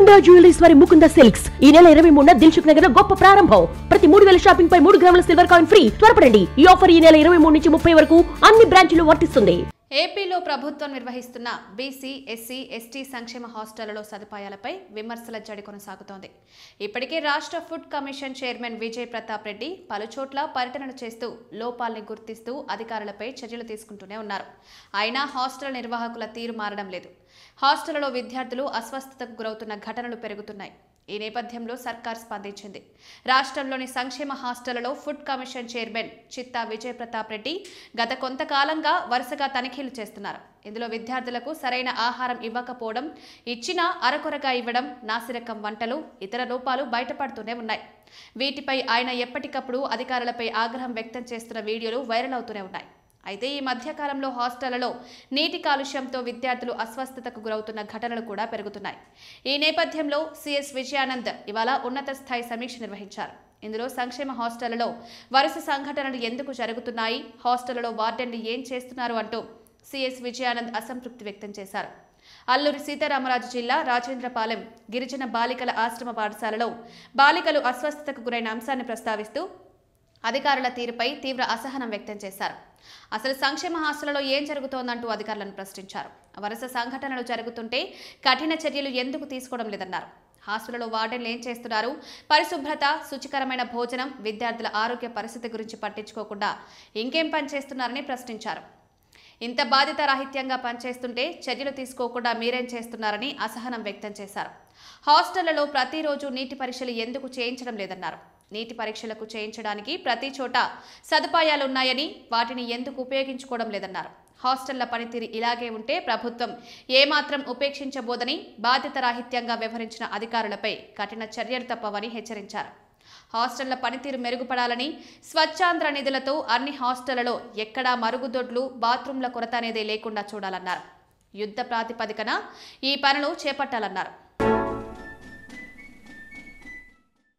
Mukunda jewelleries వారి Mukunda silks ఈ నెల 23న దిల్సుఖ్ నగర్ లో గొప్ప ప్రారంభం. ప్రతి 3000 షాపింగ్ పై 3 గ్రాముల సిల్వర్ కాయిన్ ఫ్రీ. త్వరపడండి, ఈ ఆఫర్ ఈ నెల 23 నుంచి 30 వరకు అన్ని బ్రాంచ్ల్లో వర్తిస్తుంది. ఏపీలో ప్రభుత్వం నిర్వహిస్తున్న బీసీ, ఎస్సీ, ఎస్టీ సంక్షేమ హాస్టళ్లలో సదుపాయాలపై విమర్శల జడి కొనసాగుతోంది. ఇప్పటికే రాష్ట్ర food commission chairman Vijay Pratap Reddy పలుచోట్ల పర్యటనలు చేస్తూ లోపాల్ని గుర్తిస్తూ అధికారులపై చర్యలు తీసుకుంటూనే ఉన్నారు. అయినా హాస్టల్ నిర్వాహకుల తీరు మారడం లేదు. హాస్టళ్లలో విద్యార్థులు అస్వస్థతకు గురవుతున్న ఘటనలు పెరుగుతున్నాయి. ఈ నేపథ్యంలో సర్కార్ స్పందించింది. రాష్ట్రంలోని సంక్షేమ హాస్టళ్లలో ఫుడ్ కమిషన్ చైర్మన్ చిత్తా విజయ్ ప్రతాప్ రెడ్డి గత కొంతకాలంగా వరుసగా తనిఖీలు చేస్తున్నారు. ఇందులో విద్యార్థులకు సరైన ఆహారం ఇవ్వకపోవడం, ఇచ్చినా అరకొరగా ఇవ్వడం, నాసిరకం వంటలు, ఇతర లోపాలు బయటపడుతూనే ఉన్నాయి. వీటిపై ఆయన ఎప్పటికప్పుడు అధికారులపై ఆగ్రహం వ్యక్తం చేస్తున్న వీడియోలు వైరల్ అవుతూనే ఉన్నాయి. అయితే ఈ మధ్యకాలంలో హాస్టళ్లలో నీటి కాలుష్యంతో విద్యార్థులు అస్వస్థతకు గురవుతున్న ఘటనలు కూడా పెరుగుతున్నాయి. ఈ నేపథ్యంలో సిఎస్ విజయానంద్ ఇవాళ ఉన్నత స్థాయి సమీక్ష నిర్వహించారు. ఇందులో సంక్షేమ హాస్టళ్లలో వరుస సంఘటనలు ఎందుకు జరుగుతున్నాయి, హాస్టళ్లలో వార్డెన్లు ఏం చేస్తున్నారు అంటూ సిఎస్ విజయానంద్ అసంతృప్తి వ్యక్తం చేశారు. అల్లూరి సీతారామరాజు జిల్లా రాజేంద్రపాలెం గిరిజన బాలికల ఆశ్రమ పాఠశాలలో బాలికలు అస్వస్థతకు గురైన అంశాన్ని ప్రస్తావిస్తూ అధికారుల తీరుపై తీవ్ర అసహనం వ్యక్తం చేశారు. అసలు సంక్షేమ హాస్టళ్లలో ఏం జరుగుతోందంటూ అధికారులను ప్రశ్నించారు. వరుస సంఘటనలు జరుగుతుంటే కఠిన చర్యలు ఎందుకు తీసుకోవడం లేదన్నారు. హాస్టళ్లలో వార్డెన్లు ఏం చేస్తున్నారు, పరిశుభ్రత, శుచికరమైన భోజనం, విద్యార్థుల ఆరోగ్య పరిస్థితి గురించి పట్టించుకోకుండా ఇంకేం పనిచేస్తున్నారని ప్రశ్నించారు. ఇంత బాధ్యతారాహిత్యంగా పనిచేస్తుంటే చర్యలు తీసుకోకుండా మీరేం చేస్తున్నారని అసహనం వ్యక్తం చేశారు. హాస్టళ్లలో ప్రతిరోజు నీటి పరీక్షలు ఎందుకు చేయించడం లేదన్నారు. నీటి పరీక్షలకు చేయించడానికి ప్రతి చోట సదుపాయాలున్నాయని వాటిని ఎందుకు ఉపయోగించుకోవడం లేదన్నారు. హాస్టళ్ల పనితీరు ఇలాగే ఉంటే ప్రభుత్వం ఏమాత్రం ఉపేక్షించబోదని, బాధ్యతారాహిత్యంగా వ్యవహరించిన అధికారులపై కఠిన చర్యలు తప్పవని హెచ్చరించారు. హాస్టళ్ల పనితీరు మెరుగుపడాలని, స్వచ్ఛాంధ్ర నిధులతో అన్ని హాస్టళ్లలో ఎక్కడా మరుగుదొడ్లు, బాత్రూంల కొరత అనేది లేకుండా చూడాలన్నారు. యుద్ధ ప్రాతిపదికన ఈ పనులు చేపట్టాలన్నారు.